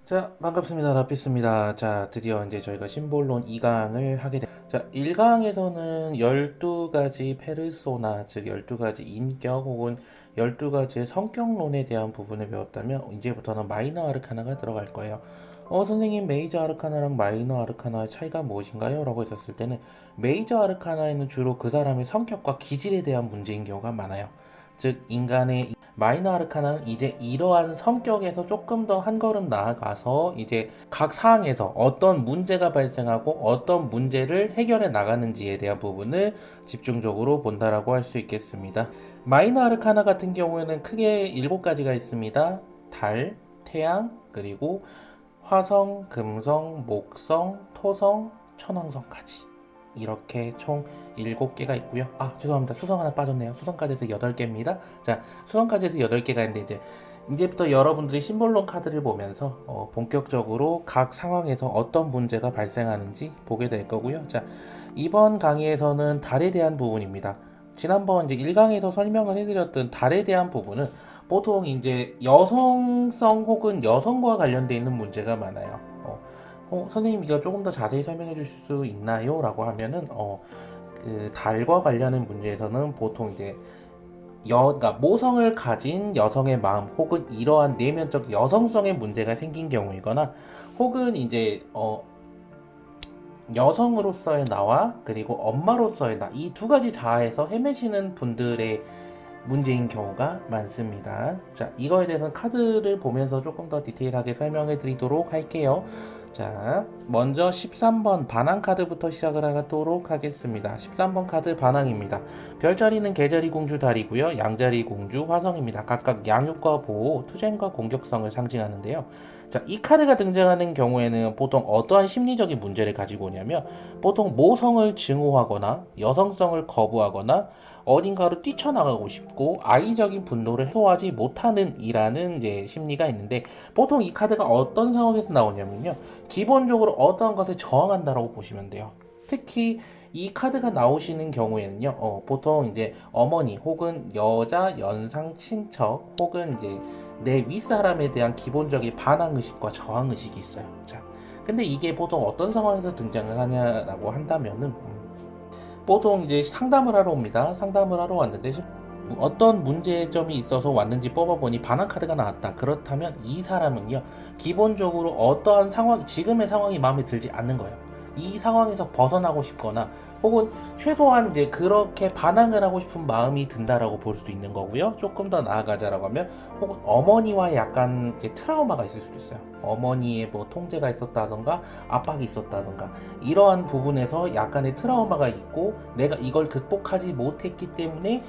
자, 반갑습니다. 라피스입니다. 자, 드디어 이제 저희가 심볼론 2강을 하게 됩니다. 자, 1강에서는 12가지 페르소나, 즉 12가지 인격 혹은 12가지의 성격론에 대한 부분을 배웠다면 이제부터는 마이너 아르카나가 들어갈 거예요. 선생님, 메이저 아르카나랑 마이너 아르카나의 차이가 무엇인가요? 라고 했었을 때는 메이저 아르카나에는 주로 그 사람의 성격과 기질에 대한 문제인 경우가 많아요. 즉 인간의 마이너 아르카나는 이제 이러한 성격에서 조금 더 한 걸음 나아가서 이제 각 사항에서 어떤 문제가 발생하고 어떤 문제를 해결해 나가는지에 대한 부분을 집중적으로 본다라고 할 수 있겠습니다. 마이너 아르카나 같은 경우에는 크게 7가지가 있습니다. 달, 태양, 그리고 화성, 금성, 목성, 토성, 천왕성까지. 이렇게 총 7개가 있고요. 아, 죄송합니다. 수성 하나 빠졌네요. 수성까지 해서 8개입니다. 자, 수성까지 해서 8개가 있는데 이제부터 여러분들이 심볼론 카드를 보면서 본격적으로 각 상황에서 어떤 문제가 발생하는지 보게 될 거고요. 자, 이번 강의에서는 달에 대한 부분입니다. 지난번 이제 1강에서 설명을 해드렸던 달에 대한 부분은 보통 이제 여성성 혹은 여성과 관련되어 있는 문제가 많아요. 선생님 이거 조금 더 자세히 설명해 주실 수 있나요? 라고 하면은 그 달과 관련된 문제에서는 보통 이제 그러니까 모성을 가진 여성의 마음 혹은 이러한 내면적 여성성의 문제가 생긴 경우이거나 혹은 이제 여성으로서의 나와 그리고 엄마로서의 나 이 두 가지 자아에서 헤매시는 분들의 문제인 경우가 많습니다. 자, 이거에 대해서는 카드를 보면서 조금 더 디테일하게 설명해 드리도록 할게요. 자, 먼저 13번 반항 카드부터 시작을 하도록 하겠습니다. 13번 카드 반항입니다. 별자리는 개자리 공주 달이고요. 양자리 공주 화성입니다. 각각 양육과 보호, 투쟁과 공격성을 상징하는데요. 자, 이 카드가 등장하는 경우에는 보통 어떠한 심리적인 문제를 가지고 오냐면 보통 모성을 증오하거나 여성성을 거부하거나 어딘가로 뛰쳐나가고 싶고 아이적인 분노를 해소하지 못하는 이라는 이제 심리가 있는데 보통 이 카드가 어떤 상황에서 나오냐면요. 기본적으로 어떤 것에 저항한다라고 보시면 돼요. 특히 이 카드가 나오시는 경우에는요, 보통 이제 어머니 혹은 여자 연상 친척 혹은 이제 내 윗사람에 대한 기본적인 반항 의식과 저항 의식이 있어요. 자, 근데 이게 보통 어떤 상황에서 등장을 하냐라고 한다면은 보통 이제 상담을 하러 옵니다. 상담을 하러 왔는데 어떤 문제점이 있어서 왔는지 뽑아보니 반항 카드가 나왔다. 그렇다면 이 사람은요, 기본적으로 어떠한 상황, 지금의 상황이 마음에 들지 않는 거예요. 이 상황에서 벗어나고 싶거나 혹은 최소한 이제 그렇게 반항을 하고 싶은 마음이 든다라고 볼 수 있는 거고요. 조금 더 나아가자라고 하면 혹은 어머니와 약간 이제 트라우마가 있을 수도 있어요. 어머니의 뭐 통제가 있었다던가 압박이 있었다던가 이러한 부분에서 약간의 트라우마가 있고 내가 이걸 극복하지 못했기 때문에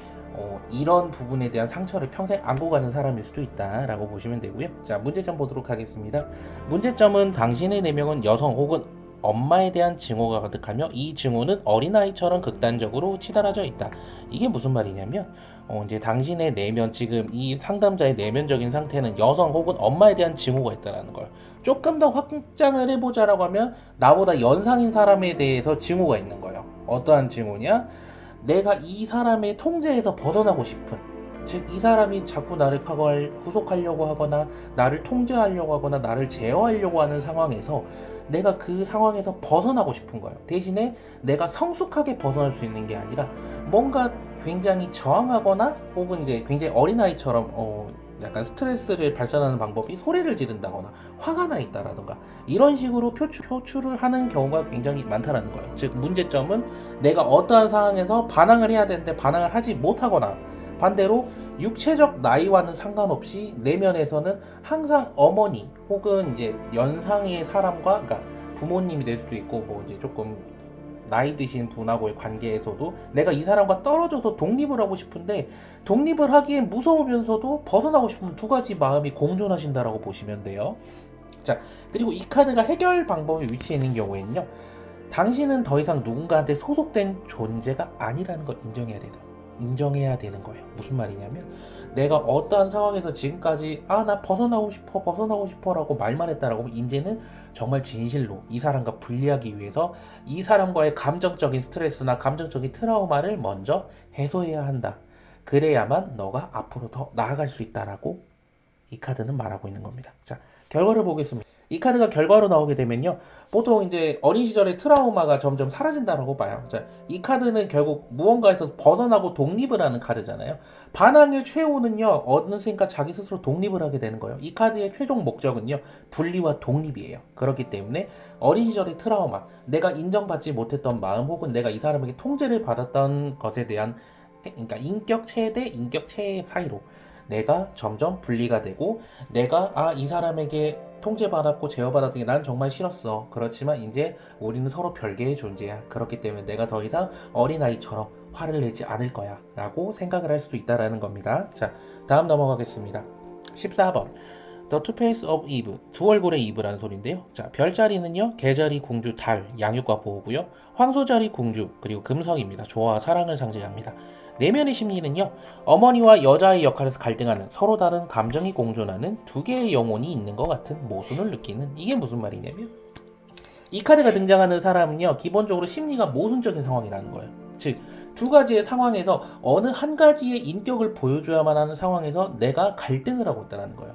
이런 부분에 대한 상처를 평생 안고 가는 사람일 수도 있다라고 보시면 되고요. 자, 문제점 보도록 하겠습니다. 문제점은 당신의 내면은 여성 혹은 엄마에 대한 증오가 가득하며 이 증오는 어린아이처럼 극단적으로 치달아져 있다. 이게 무슨 말이냐면 이제 당신의 내면 지금 이 상담자의 내면적인 상태는 여성 혹은 엄마에 대한 증오가 있다라는 거예요. 조금 더 확장을 해보자라고 하면 나보다 연상인 사람에 대해서 증오가 있는 거예요. 어떠한 증오냐? 내가 이 사람의 통제에서 벗어나고 싶은 즉 이 사람이 자꾸 나를 구속하려고 하거나 나를 통제하려고 하거나 나를 제어하려고 하는 상황에서 내가 그 상황에서 벗어나고 싶은 거예요. 대신에 내가 성숙하게 벗어날 수 있는 게 아니라 뭔가 굉장히 저항하거나 혹은 이제 굉장히 어린아이처럼 약간 스트레스를 발산하는 방법이 소리를 지른다거나 화가 나 있다라던가 이런 식으로 표출을 하는 경우가 굉장히 많다라는 거예요. 즉 문제점은 내가 어떠한 상황에서 반항을 해야 되는데 반항을 하지 못하거나 반대로 육체적 나이와는 상관없이 내면에서는 항상 어머니 혹은 이제 연상의 사람과 그러니까 부모님이 될 수도 있고 뭐 이제 조금 나이 드신 분하고의 관계에서도 내가 이 사람과 떨어져서 독립을 하고 싶은데 독립을 하기엔 무서우면서도 벗어나고 싶은 두 가지 마음이 공존하신다라고 보시면 돼요. 자, 그리고 이 카드가 해결 방법이 위치해 있는 경우에는요. 당신은 더 이상 누군가한테 소속된 존재가 아니라는 걸 인정해야 되는 거예요. 무슨 말이냐면 내가 어떠한 상황에서 지금까지 나 벗어나고 싶어 라고 말만 했다라고 하면 이제는 정말 진실로 이 사람과 분리하기 위해서 이 사람과의 감정적인 스트레스나 감정적인 트라우마를 먼저 해소해야 한다. 그래야만 너가 앞으로 더 나아갈 수 있다라고 이 카드는 말하고 있는 겁니다. 자, 결과를 보겠습니다. 이 카드가 결과로 나오게 되면요. 보통 이제 어린 시절의 트라우마가 점점 사라진다라고 봐요. 자, 이 카드는 결국 무언가에서 벗어나고 독립을 하는 카드잖아요. 반항의 최후는요. 어느샌가 자기 스스로 독립을 하게 되는 거예요. 이 카드의 최종 목적은요. 분리와 독립이에요. 그렇기 때문에 어린 시절의 트라우마, 내가 인정받지 못했던 마음 혹은 내가 이 사람에게 통제를 받았던 것에 대한 그러니까 인격 체해 대 인격 체해 사이로 내가 점점 분리가 되고 내가 이 사람에게 통제받았고 제어받았던 게 난 정말 싫었어. 그렇지만 이제 우리는 서로 별개의 존재야. 그렇기 때문에 내가 더 이상 어린아이처럼 화를 내지 않을 거야 라고 생각을 할 수도 있다라는 겁니다. 자, 다음 넘어가겠습니다. 14번 The Two Face of Eve, 두 얼굴의 이브라는 소리인데요. 자, 별자리는요, 개자리, 공주, 달, 양육과 보호고요. 황소자리, 공주, 그리고 금성입니다. 조화와 사랑을 상징합니다. 내면의 심리는요, 어머니와 여자의 역할에서 갈등하는 서로 다른 감정이 공존하는 두 개의 영혼이 있는 것 같은 모순을 느끼는, 이게 무슨 말이냐면 이 카드가 등장하는 사람은요, 기본적으로 심리가 모순적인 상황이라는 거예요. 즉, 두 가지의 상황에서 어느 한 가지의 인격을 보여줘야만 하는 상황에서 내가 갈등을 하고 있다는 거예요.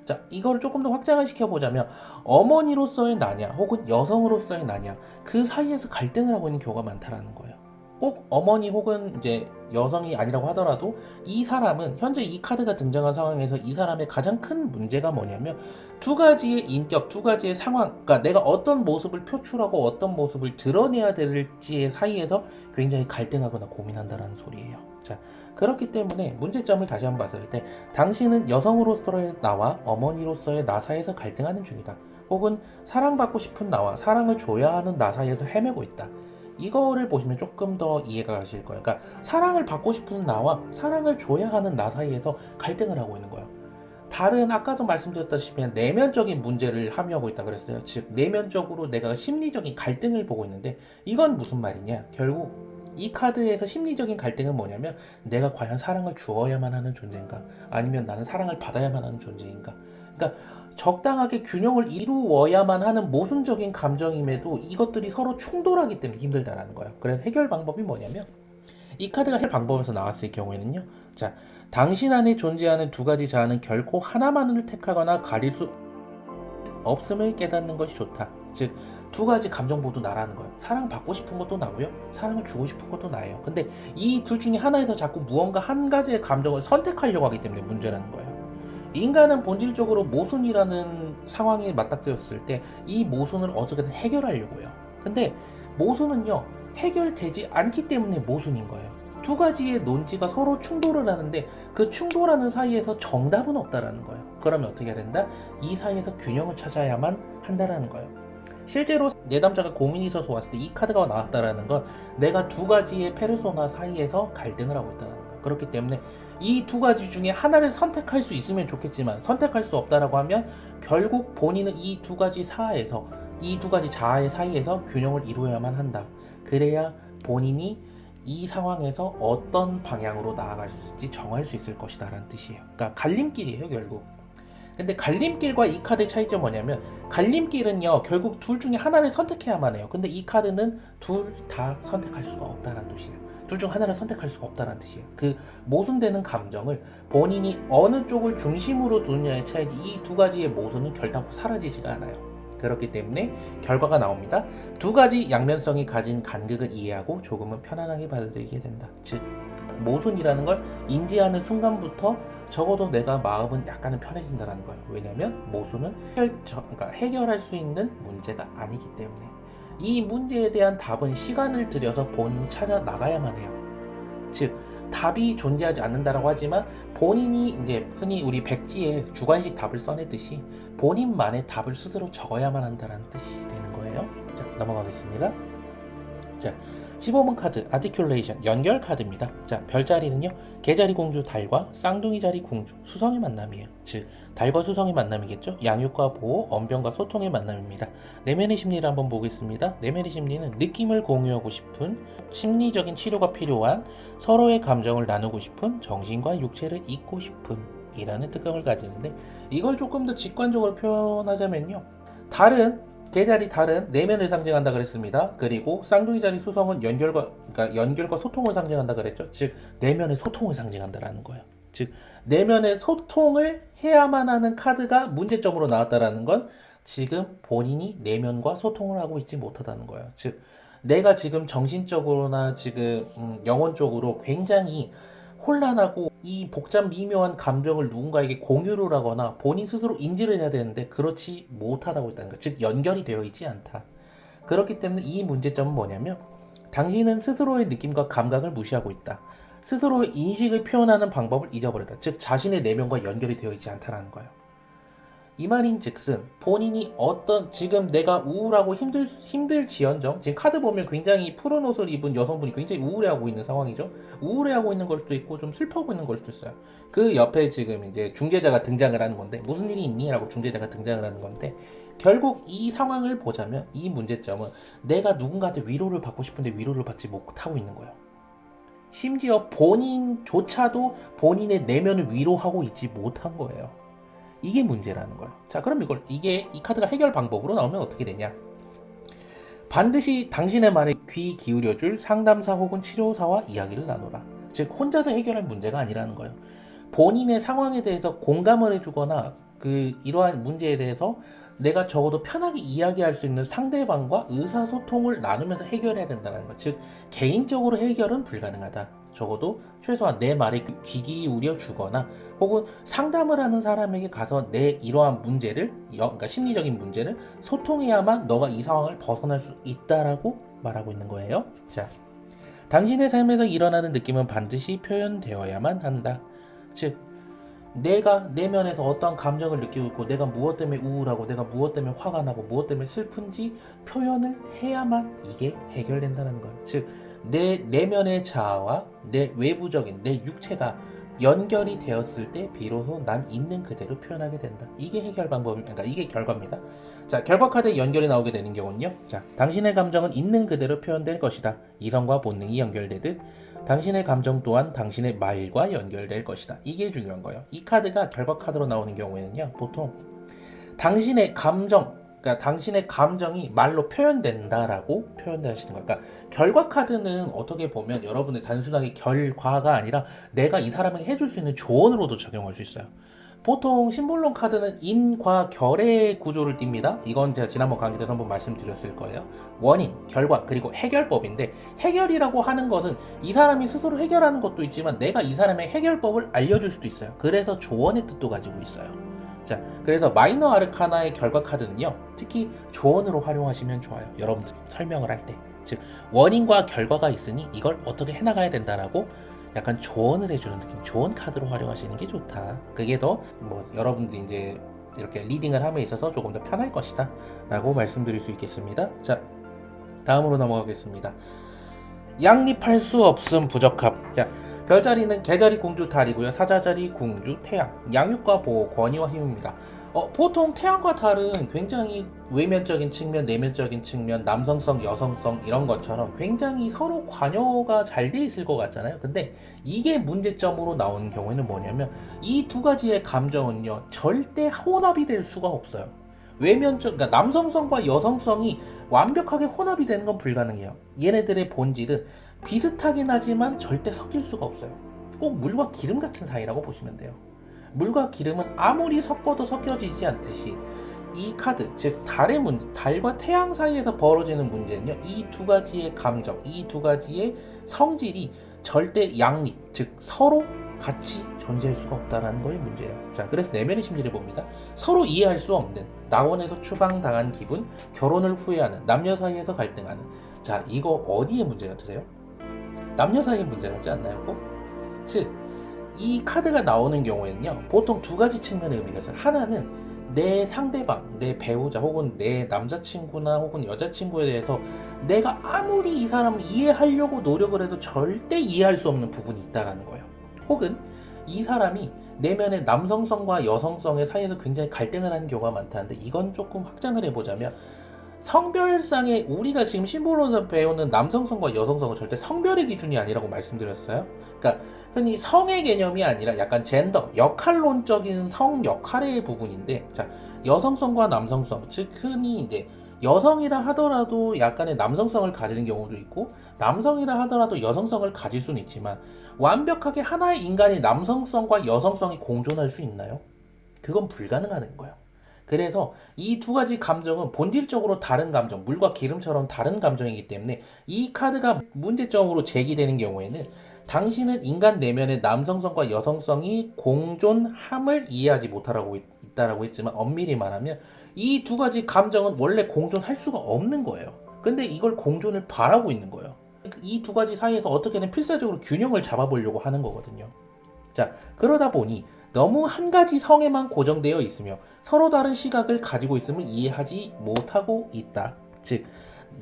자, 이걸 조금 더 확장을 시켜보자면 어머니로서의 나냐 혹은 여성으로서의 나냐 그 사이에서 갈등을 하고 있는 경우가 많다라는 거예요. 꼭 어머니 혹은 이제 여성이 아니라고 하더라도 이 사람은 현재 이 카드가 등장한 상황에서 이 사람의 가장 큰 문제가 뭐냐면 두 가지의 인격, 두 가지의 상황, 그러니까 내가 어떤 모습을 표출하고 어떤 모습을 드러내야 될지의 사이에서 굉장히 갈등하거나 고민한다라는 소리예요. 자, 그렇기 때문에 문제점을 다시 한번 봤을 때 당신은 여성으로서의 나와 어머니로서의 나 사이에서 갈등하는 중이다. 혹은 사랑받고 싶은 나와 사랑을 줘야 하는 나 사이에서 헤매고 있다. 이거를 보시면 조금 더 이해가 가실 거예요. 그러니까 사랑을 받고 싶은 나와 사랑을 줘야 하는 나 사이에서 갈등을 하고 있는 거예요. 다른 아까도 말씀드렸다시피 내면적인 문제를 함유하고 있다 그랬어요. 즉 내면적으로 내가 심리적인 갈등을 보고 있는데 이건 무슨 말이냐? 결국 이 카드에서 심리적인 갈등은 뭐냐면 내가 과연 사랑을 주어야만 하는 존재인가? 아니면 나는 사랑을 받아야만 하는 존재인가? 그러니까 적당하게 균형을 이루어야만 하는 모순적인 감정임에도 이것들이 서로 충돌하기 때문에 힘들다라는 거예요. 그래서 해결 방법이 뭐냐면 이 카드가 해결 방법에서 나왔을 경우에는요. 자, 당신 안에 존재하는 두 가지 자아는 결코 하나만을 택하거나 가릴 수 없음을 깨닫는 것이 좋다. 즉, 두 가지 감정 모두 나라는 거예요. 사랑받고 싶은 것도 나고요. 사랑을 주고 싶은 것도 나예요. 근데 이 둘 중에 하나에서 자꾸 무언가 한 가지의 감정을 선택하려고 하기 때문에 문제라는 거예요. 인간은 본질적으로 모순이라는 상황이 맞닥뜨렸을 때 이 모순을 어떻게든 해결하려고 해요. 근데 모순은요, 해결되지 않기 때문에 모순인 거예요. 두 가지의 논지가 서로 충돌을 하는데 그 충돌하는 사이에서 정답은 없다라는 거예요. 그러면 어떻게 해야 된다? 이 사이에서 균형을 찾아야만 한다라는 거예요. 실제로 내담자가 고민이 있어서 왔을 때 이 카드가 나왔다라는 건 내가 두 가지의 페르소나 사이에서 갈등을 하고 있다는 거예요. 그렇기 때문에 이 두 가지 중에 하나를 선택할 수 있으면 좋겠지만 선택할 수 없다라고 하면 결국 본인은 이 두 가지 사이에서 이 두 가지 자아의 사이에서 균형을 이루어야만 한다. 그래야 본인이 이 상황에서 어떤 방향으로 나아갈 수 있을지 정할 수 있을 것이다 라는 뜻이에요. 그러니까 갈림길이에요 결국. 근데 갈림길과 이 카드의 차이점이 뭐냐면 갈림길은요 결국 둘 중에 하나를 선택해야만 해요. 근데 이 카드는 둘 다 선택할 수가 없다는 뜻이에요. 둘 중 하나를 선택할 수가 없다는 뜻이에요. 그 모순되는 감정을 본인이 어느 쪽을 중심으로 두느냐의 차이지 이 두 가지의 모순은 결단코 사라지지가 않아요. 그렇기 때문에 결과가 나옵니다. 두 가지 양면성이 가진 간극을 이해하고 조금은 편안하게 받아들이게 된다. 즉 모순이라는 걸 인지하는 순간부터 적어도 내가 마음은 약간은 편해진다는 거예요. 왜냐하면 모순은 그러니까 해결할 수 있는 문제가 아니기 때문에 이 문제에 대한 답은 시간을 들여서 본인이 찾아 나가야만 해요. 즉 답이 존재하지 않는다라고 하지만 본인이 이제 흔히 우리 백지에 주관식 답을 써내듯이 본인만의 답을 스스로 적어야만 한다는 뜻이 되는 거예요. 자, 넘어가겠습니다. 자, 15번 카드 아티큘레이션 연결 카드입니다. 자, 별자리는요 개자리 공주 달과 쌍둥이 자리 공주 수성의 만남이에요. 즉 달과 수성의 만남이겠죠. 양육과 보호, 언변과 소통의 만남입니다. 내면의 심리를 한번 보겠습니다. 내면의 심리는 느낌을 공유하고 싶은 심리적인 치료가 필요한 서로의 감정을 나누고 싶은 정신과 육체를 잇고 싶은 이라는 특성을 가지는데 이걸 조금 더 직관적으로 표현하자면요 개자리 달은 내면을 상징한다 그랬습니다. 그리고 쌍둥이 자리 수성은 연결과 소통을 상징한다 그랬죠. 즉 내면의 소통을 상징한다라는 거예요. 즉 내면의 소통을 해야만 하는 카드가 문제점으로 나왔다라는 건 지금 본인이 내면과 소통을 하고 있지 못하다는 거예요. 즉, 내가 지금 정신적으로나 지금 영혼적으로 굉장히 혼란하고 이 복잡 미묘한 감정을 누군가에게 공유를 하거나 본인 스스로 인지를 해야 되는데 그렇지 못하다고 있다는 거예요. 즉, 연결이 되어 있지 않다. 그렇기 때문에 이 문제점은 뭐냐면 당신은 스스로의 느낌과 감각을 무시하고 있다. 스스로의 인식을 표현하는 방법을 잊어버렸다. 즉, 자신의 내면과 연결이 되어 있지 않다는 거예요. 이 말인즉슨 본인이 어떤 지금 내가 우울하고 힘들지언정 지금 카드 보면 굉장히 푸른 옷을 입은 여성분이 굉장히 우울해하고 있는 상황이죠. 우울해하고 있는 걸 수도 있고 좀 슬퍼하고 있는 걸 수도 있어요. 그 옆에 지금 이제 중재자가 등장을 하는 건데 무슨 일이 있니? 라고 중재자가 등장을 하는 건데 결국 이 상황을 보자면 이 문제점은 내가 누군가한테 위로를 받고 싶은데 위로를 받지 못하고 있는 거예요. 심지어 본인조차도 본인의 내면을 위로하고 있지 못한 거예요. 이게 문제라는 거예요. 자, 그럼 이 카드가 해결 방법으로 나오면 어떻게 되냐? 반드시 당신의 말에 귀 기울여줄 상담사 혹은 치료사와 이야기를 나누라. 즉, 혼자서 해결할 문제가 아니라는 거예요. 본인의 상황에 대해서 공감을 해주거나 이러한 문제에 대해서 내가 적어도 편하게 이야기할 수 있는 상대방과 의사소통을 나누면서 해결해야 된다는 것. 즉, 개인적으로 해결은 불가능하다. 적어도 최소한 내 말에 귀 기울여 주거나 혹은 상담을 하는 사람에게 가서 내 이러한 문제를 그러니까 심리적인 문제를 소통해야만 너가 이 상황을 벗어날 수 있다라고 말하고 있는 거예요. 자, 당신의 삶에서 일어나는 느낌은 반드시 표현되어야만 한다. 즉, 내가 내면에서 어떠한 감정을 느끼고 있고 내가 무엇 때문에 우울하고 내가 무엇 때문에 화가 나고 무엇 때문에 슬픈지 표현을 해야만 이게 해결된다는 거예요. 즉, 내 내면의 자아와 내 외부적인 내 육체가 연결이 되었을 때 비로소 난 있는 그대로 표현하게 된다. 이게 해결 방법입니다. 그러니까 이게 결과입니다. 자, 결과 카드에 연결이 나오게 되는 경우는요. 자, 당신의 감정은 있는 그대로 표현될 것이다. 이성과 본능이 연결되듯 당신의 감정 또한 당신의 말과 연결될 것이다. 이게 중요한 거예요. 이 카드가 결과 카드로 나오는 경우에는요. 보통 당신의 감정 그러니까 당신의 감정이 말로 표현된다라고 표현하시는 거예요. 그러니까 결과 카드는 어떻게 보면 여러분의 단순하게 결과가 아니라 내가 이 사람에게 해줄 수 있는 조언으로도 적용할 수 있어요. 보통 심볼론 카드는 인과 결의 구조를 띱니다. 이건 제가 지난번 강의 때도 한번 말씀드렸을 거예요. 원인, 결과, 그리고 해결법인데 해결이라고 하는 것은 이 사람이 스스로 해결하는 것도 있지만 내가 이 사람의 해결법을 알려줄 수도 있어요. 그래서 조언의 뜻도 가지고 있어요. 자, 그래서 마이너 아르카나의 결과 카드는요. 특히 조언으로 활용하시면 좋아요. 여러분들 설명을 할 때. 즉, 원인과 결과가 있으니 이걸 어떻게 해나가야 된다라고 약간 조언을 해주는 느낌, 조언 카드로 활용하시는 게 좋다. 그게 더 여러분들이 이제 이렇게 리딩을 함에 있어서 조금 더 편할 것이다 라고 말씀드릴 수 있겠습니다. 자, 다음으로 넘어가겠습니다. 양립할 수 없음 부적합. 자, 별자리는 개자리 궁주 달이고요. 사자자리 궁주 태양. 양육과 보호, 권위와 힘입니다. 보통 태양과 달은 굉장히 외면적인 측면, 내면적인 측면, 남성성, 여성성 이런 것처럼 굉장히 서로 관여가 잘 돼 있을 것 같잖아요. 근데 이게 문제점으로 나오는 경우에는 뭐냐면 이 두 가지의 감정은요. 절대 혼합이 될 수가 없어요. 그러니까 남성성과 여성성이 완벽하게 혼합이 되는 건 불가능해요. 얘네들의 본질은 비슷하긴 하지만 절대 섞일 수가 없어요. 꼭 물과 기름 같은 사이라고 보시면 돼요. 물과 기름은 아무리 섞어도 섞여지지 않듯이 이 카드, 즉 달과 태양 사이에서 벌어지는 문제는요. 이 두 가지의 감정, 이 두 가지의 성질이 절대 양립, 즉 서로 같이 존재할 수가 없다는 거의 문제예요. 자, 그래서 내면의 심리를 봅니다. 서로 이해할 수 없는, 낙원에서 추방당한 기분, 결혼을 후회하는, 남녀 사이에서 갈등하는. 자, 이거 어디에 문제 같으세요? 남녀 사이에 문제 같지 않나요? 꼭? 즉, 이 카드가 나오는 경우에는요. 보통 두 가지 측면의 의미가 있어요. 하나는 내 상대방, 내 배우자 혹은 내 남자친구나 혹은 여자친구에 대해서 내가 아무리 이 사람을 이해하려고 노력을 해도 절대 이해할 수 없는 부분이 있다는 거예요. 혹은 이 사람이 내면의 남성성과 여성성의 사이에서 굉장히 갈등을 하는 경우가 많다는데 이건 조금 확장을 해보자면 성별상의 우리가 지금 심볼로서 배우는 남성성과 여성성은 절대 성별의 기준이 아니라고 말씀드렸어요. 그러니까 흔히 성의 개념이 아니라 약간 젠더, 역할론적인 성 역할의 부분인데 자, 여성성과 남성성, 즉 흔히 이제 여성이라 하더라도 약간의 남성성을 가지는 경우도 있고 남성이라 하더라도 여성성을 가질 수는 있지만 완벽하게 하나의 인간이 남성성과 여성성이 공존할 수 있나요? 그건 불가능한 거예요. 그래서 이 두 가지 감정은 본질적으로 다른 감정, 물과 기름처럼 다른 감정이기 때문에 이 카드가 문제점으로 제기되는 경우에는 당신은 인간 내면의 남성성과 여성성이 공존함을 이해하지 못하라고 있다라고 했지만 엄밀히 말하면 이 두 가지 감정은 원래 공존할 수가 없는 거예요. 근데 이걸 공존을 바라고 있는 거예요. 이 두 가지 사이에서 어떻게든 필사적으로 균형을 잡아보려고 하는 거거든요. 자, 그러다 보니 너무 한 가지 성에만 고정되어 있으며 서로 다른 시각을 가지고 있음을 이해하지 못하고 있다. 즉,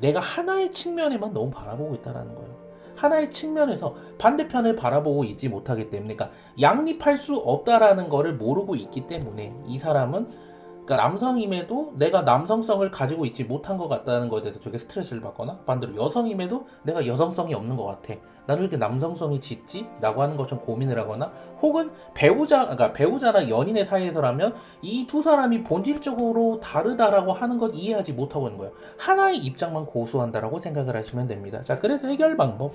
내가 하나의 측면에만 너무 바라보고 있다는 거예요. 하나의 측면에서 반대편을 바라보고 있지 못하기 때문에, 그러니까 양립할 수 없다라는 거를 모르고 있기 때문에 이 사람은, 그러니까 남성임에도 내가 남성성을 가지고 있지 못한 것 같다는 것에 대해서 되게 스트레스를 받거나, 반대로 여성임에도 내가 여성성이 없는 것 같아, 나는 왜 이렇게 남성성이 짙지? 라고 하는 것처럼 고민을 하거나, 혹은 그러니까 배우자나 연인의 사이에서라면 이 두 사람이 본질적으로 다르다라고 하는 것 이해하지 못하고 있는 거예요. 하나의 입장만 고수한다라고 생각을 하시면 됩니다. 자, 그래서 해결 방법.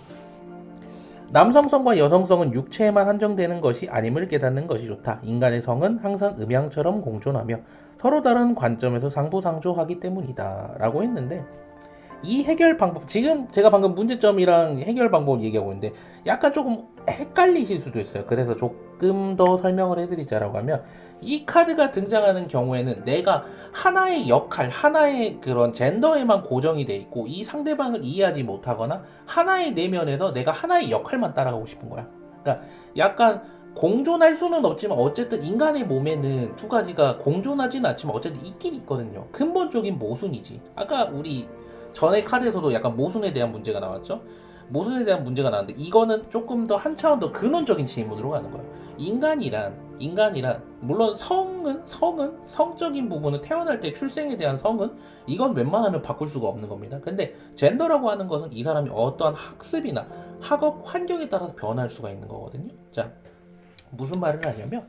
남성성과 여성성은 육체에만 한정되는 것이 아님을 깨닫는 것이 좋다. 인간의 성은 항상 음양처럼 공존하며 서로 다른 관점에서 상부상조하기 때문이다. 라고 했는데, 이 해결 방법, 지금 제가 방금 문제점이랑 해결 방법 얘기하고 있는데 약간 조금 헷갈리실 수도 있어요. 그래서 조금 더 설명을 해드리자라고 하면, 이 카드가 등장하는 경우에는 내가 하나의 역할, 하나의 그런 젠더에만 고정이 돼 있고 이 상대방을 이해하지 못하거나 하나의 내면에서 내가 하나의 역할만 따라가고 싶은 거야. 그러니까 약간 공존할 수는 없지만 어쨌든 인간의 몸에는 두 가지가 공존하지는 않지만 어쨌든 있긴 있거든요. 근본적인 모순이지. 아까 우리 전에 카드에서도 약간 모순에 대한 문제가 나왔죠. 모순에 대한 문제가 나왔는데 이거는 조금 더 한 차원 더 근원적인 질문으로 가는 거예요. 인간이란 물론 성적인 부분은 태어날 때 출생에 대한 성은 이건 웬만하면 바꿀 수가 없는 겁니다. 근데 젠더라고 하는 것은 이 사람이 어떠한 학습이나 학업 환경에 따라서 변할 수가 있는 거거든요. 자, 무슨 말을 하냐면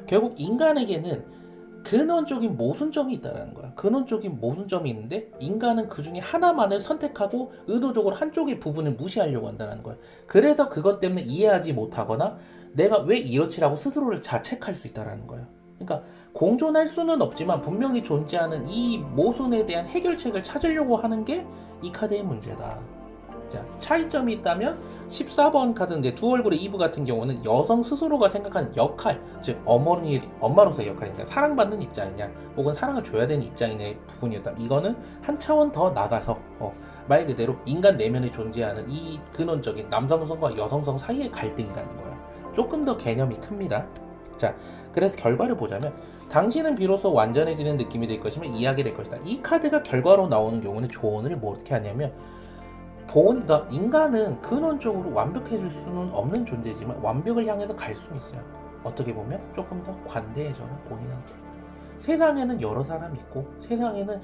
결국 인간에게는 근원적인 모순점이 있다는 거야. 근원적인 모순점이 있는데 인간은 그 중에 하나만을 선택하고 의도적으로 한쪽의 부분을 무시하려고 한다는 거야. 그래서 그것 때문에 이해하지 못하거나 내가 왜 이렇지라고 스스로를 자책할 수 있다는 거야. 그러니까 공존할 수는 없지만 분명히 존재하는 이 모순에 대한 해결책을 찾으려고 하는 게 이 카드의 문제다. 자, 차이점이 있다면 14번 카드인데 두 얼굴의 이브 같은 경우는 여성 스스로가 생각하는 역할, 즉 엄마로서의 역할이니까 사랑받는 입장이냐 혹은 사랑을 줘야 되는 입장이냐의 부분이었다면, 이거는 한 차원 더 나가서 말 그대로 인간 내면에 존재하는 이 근원적인 남성성과 여성성 사이의 갈등이라는 거예요. 조금 더 개념이 큽니다. 자, 그래서 결과를 보자면 당신은 비로소 완전해지는 느낌이 될 것이며 이해하게 될 것이다. 이 카드가 결과로 나오는 경우는 조언을 뭐 어떻게 하냐면, 그러니까 인간은 근원적으로 완벽해질 수는 없는 존재지만 완벽을 향해서 갈 수는 있어요. 어떻게 보면 조금 더 관대해져라 본인한테. 세상에는 여러 사람이 있고 세상에는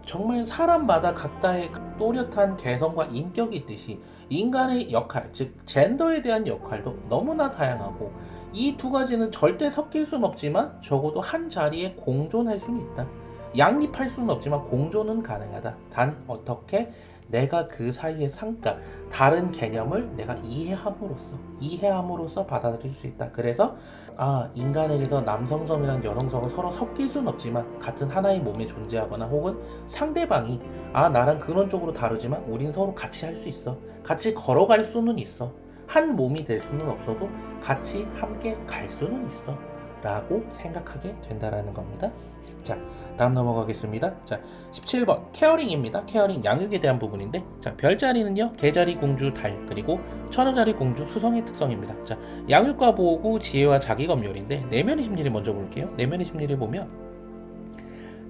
정말 사람마다 각자의 또렷한 개성과 인격이 있듯이 인간의 역할, 즉 젠더에 대한 역할도 너무나 다양하고 이 두 가지는 절대 섞일 수는 없지만 적어도 한 자리에 공존할 수는 있다. 양립할 수는 없지만 공존은 가능하다. 단 어떻게 내가 그 사이의 상가, 다른 개념을 내가 이해함으로써 받아들일 수 있다. 그래서 인간에게서 남성성이랑 여성성은 서로 섞일 수는 없지만 같은 하나의 몸에 존재하거나 혹은 상대방이 나랑 근원적으로 다르지만 우린 서로 같이 할 수 있어. 같이 걸어갈 수는 있어. 한 몸이 될 수는 없어도 같이 함께 갈 수는 있어. 라고 생각하게 된다라는 겁니다. 자, 다음 넘어가겠습니다. 자, 17번 케어링입니다. 케어링 양육에 대한 부분인데, 자, 별자리는요 개자리, 공주, 달, 그리고 천여자리, 공주, 수성의 특성입니다. 자, 양육과 보호, 지혜와 자기검열인데 내면의 심리를 먼저 볼게요. 내면의 심리를 보면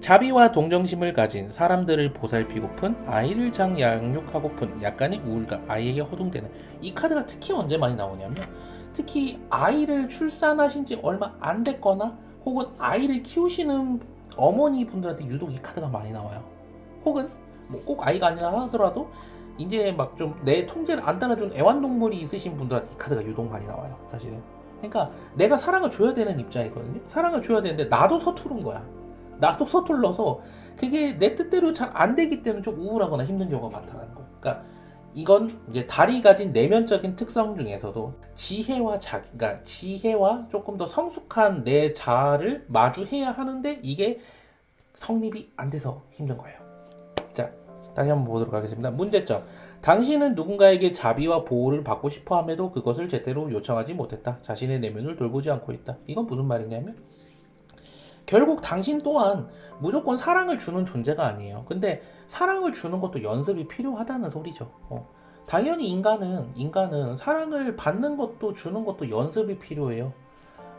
자비와 동정심을 가진 사람들을 보살피고픈, 아이를 잘 양육하고픈 약간의 우울감, 아이에게 허둥대는. 이 카드가 특히 언제 많이 나오냐면 특히 아이를 출산하신 지 얼마 안 됐거나 혹은 아이를 키우시는 어머니 분들한테 유독 이 카드가 많이 나와요. 혹은 뭐 꼭 아이가 아니라 하더라도 이제 막 좀 내 통제를 안 따라준 애완동물이 있으신 분들한테 이 카드가 유독 많이 나와요, 사실은. 그러니까 내가 사랑을 줘야 되는 입장이거든요. 사랑을 줘야 되는데 나도 서투른 거야. 나도 서툴러서 그게 내 뜻대로 잘 안 되기 때문에 좀 우울하거나 힘든 경우가 많다는 거예요. 그러니까 이건 이제 달이 가진 내면적인 특성 중에서도 그러니까 지혜와 조금 더 성숙한 내 자아를 마주해야 하는데 이게 성립이 안 돼서 힘든 거예요. 자, 다시 한번 보도록 하겠습니다. 문제점. 당신은 누군가에게 자비와 보호를 받고 싶어 함에도 그것을 제대로 요청하지 못했다. 자신의 내면을 돌보지 않고 있다. 이건 무슨 말이냐면 결국 당신 또한 무조건 사랑을 주는 존재가 아니에요. 근데 사랑을 주는 것도 연습이 필요하다는 소리죠. 당연히 인간은 사랑을 받는 것도 주는 것도 연습이 필요해요.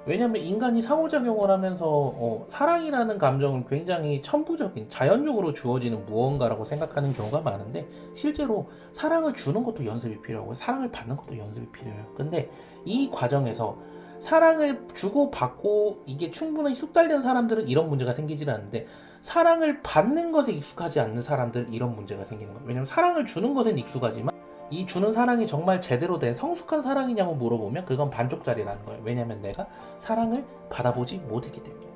왜냐면 인간이 상호작용을 하면서 사랑이라는 감정은 굉장히 천부적인 자연적으로 주어지는 무언가라고 생각하는 경우가 많은데 실제로 사랑을 주는 것도 연습이 필요하고 사랑을 받는 것도 연습이 필요해요. 근데 이 과정에서 사랑을 주고 받고 이게 충분히 숙달된 사람들은 이런 문제가 생기질 않는데 사랑을 받는 것에 익숙하지 않는 사람들은 이런 문제가 생기는 거예요. 왜냐면 사랑을 주는 것엔 익숙하지만 이 주는 사랑이 정말 제대로 된 성숙한 사랑이냐고 물어보면 그건 반쪽짜리라는 거예요. 왜냐면 내가 사랑을 받아보지 못했기 때문에.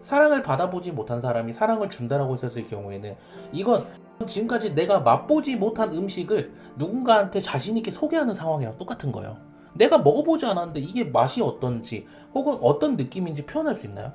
사랑을 받아보지 못한 사람이 사랑을 준다라고 했었을 경우에는 이건 지금까지 내가 맛보지 못한 음식을 누군가한테 자신 있게 소개하는 상황이랑 똑같은 거예요. 내가 먹어보지 않았는데 이게 맛이 어떤지 혹은 어떤 느낌인지 표현할 수 있나요?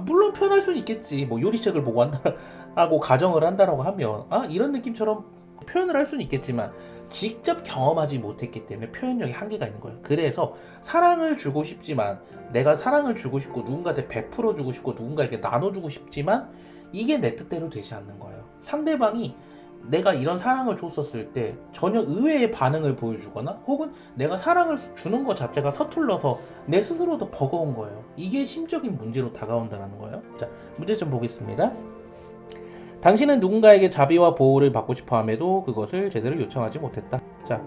물론 표현할 수는 있겠지. 뭐 요리책을 보고 한다라고 가정을 한다라고 하면 이런 느낌처럼 표현을 할 수는 있겠지만 직접 경험하지 못했기 때문에 표현력이 한계가 있는 거예요. 그래서 사랑을 주고 싶지만 내가 사랑을 주고 싶고 누군가한테 베풀어 주고 싶고 누군가에게 나눠주고 싶지만 이게 내 뜻대로 되지 않는 거예요. 상대방이 내가 이런 사랑을 줬었을 때 전혀 의외의 반응을 보여주거나 혹은 내가 사랑을 주는 것 자체가 서툴러서 내 스스로도 버거운 거예요. 이게 심적인 문제로 다가온다는 거예요. 자, 문제 좀 보겠습니다. 당신은 누군가에게 자비와 보호를 받고 싶어 함에도 그것을 제대로 요청하지 못했다. 자,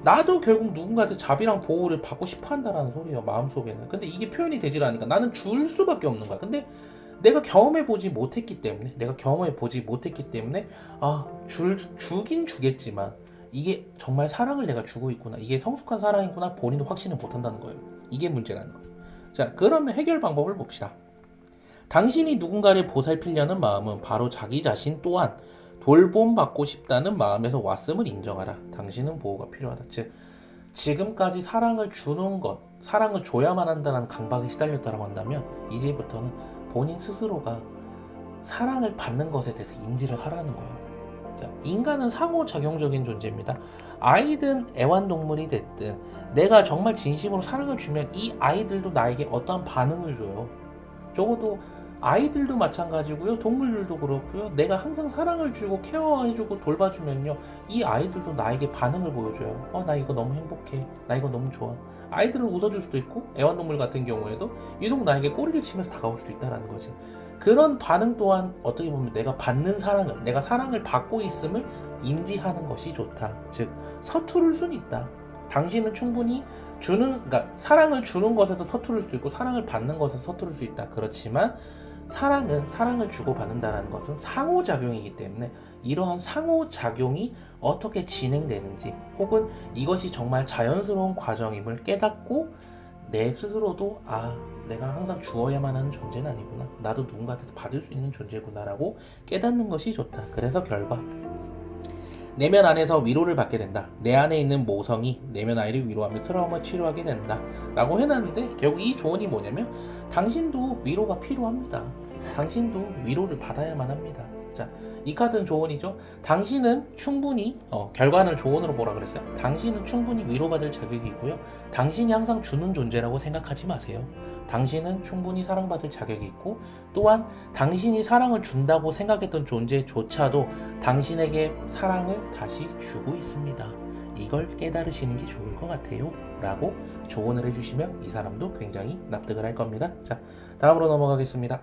나도 결국 누군가한테 자비랑 보호를 받고 싶어 한다라는 소리예요. 마음속에는. 근데 이게 표현이 되질 않으니까 나는 줄 수밖에 없는 거야. 근데 내가 경험해보지 못했기 때문에 주긴 주겠지만 이게 정말 사랑을 내가 주고 있구나, 이게 성숙한 사랑이구나 본인도 확신을 못한다는 거예요. 이게 문제라는 거예요. 자, 그러면 해결 방법을 봅시다. 당신이 누군가를 보살피려는 마음은 바로 자기 자신 또한 돌봄받고 싶다는 마음에서 왔음을 인정하라. 당신은 보호가 필요하다. 즉 지금까지 사랑을 주는 것, 사랑을 줘야만 한다는 강박에 시달렸다고 한다면 이제부터는 본인 스스로가 사랑을 받는 것에 대해서 인지를 하라는 거예요. 자, 인간은 상호작용적인 존재입니다. 아이든 애완동물이 됐든 내가 정말 진심으로 사랑을 주면 이 아이들도 나에게 어떠한 반응을 줘요. 적어도 아이들도 마찬가지고요. 동물들도 그렇고요. 내가 항상 사랑을 주고 케어해주고 돌봐주면요. 이 아이들도 나에게 반응을 보여줘요. 나 이거 너무 행복해. 나 이거 너무 좋아. 아이들은 웃어줄 수도 있고 애완동물 같은 경우에도 유독 나에게 꼬리를 치면서 다가올 수도 있다는 거지. 그런 반응 또한 어떻게 보면 내가 받는 사랑을, 내가 사랑을 받고 있음을 인지하는 것이 좋다. 즉 서투를 수는 있다. 당신은 충분히 그러니까 사랑을 주는 것에서 서투를 수도 있고 사랑을 받는 것에서 서투를 수 있다. 그렇지만 사랑을 주고받는다는 것은 상호작용이기 때문에 이러한 상호작용이 어떻게 진행되는지 혹은 이것이 정말 자연스러운 과정임을 깨닫고 내 스스로도 내가 항상 주어야만 하는 존재는 아니구나, 나도 누군가한테서 받을 수 있는 존재구나 라고 깨닫는 것이 좋다. 그래서 결과 내면 안에서 위로를 받게 된다. 내 안에 있는 모성이 내면 아이를 위로하며 트라우마를 치료하게 된다 라고 해놨는데 결국 이 조언이 뭐냐면 당신도 위로가 필요합니다. 당신도 위로를 받아야만 합니다. 자, 이 카드는 조언이죠. 당신은 충분히 결과는 조언으로 뭐라 그랬어요? 당신은 충분히 위로받을 자격이 있고요. 당신이 항상 주는 존재라고 생각하지 마세요. 당신은 충분히 사랑받을 자격이 있고 또한 당신이 사랑을 준다고 생각했던 존재조차도 당신에게 사랑을 다시 주고 있습니다. 이걸 깨달으시는 게 좋을 것 같아요 라고 조언을 해주시면 이 사람도 굉장히 납득을 할 겁니다. 자, 다음으로 넘어가겠습니다.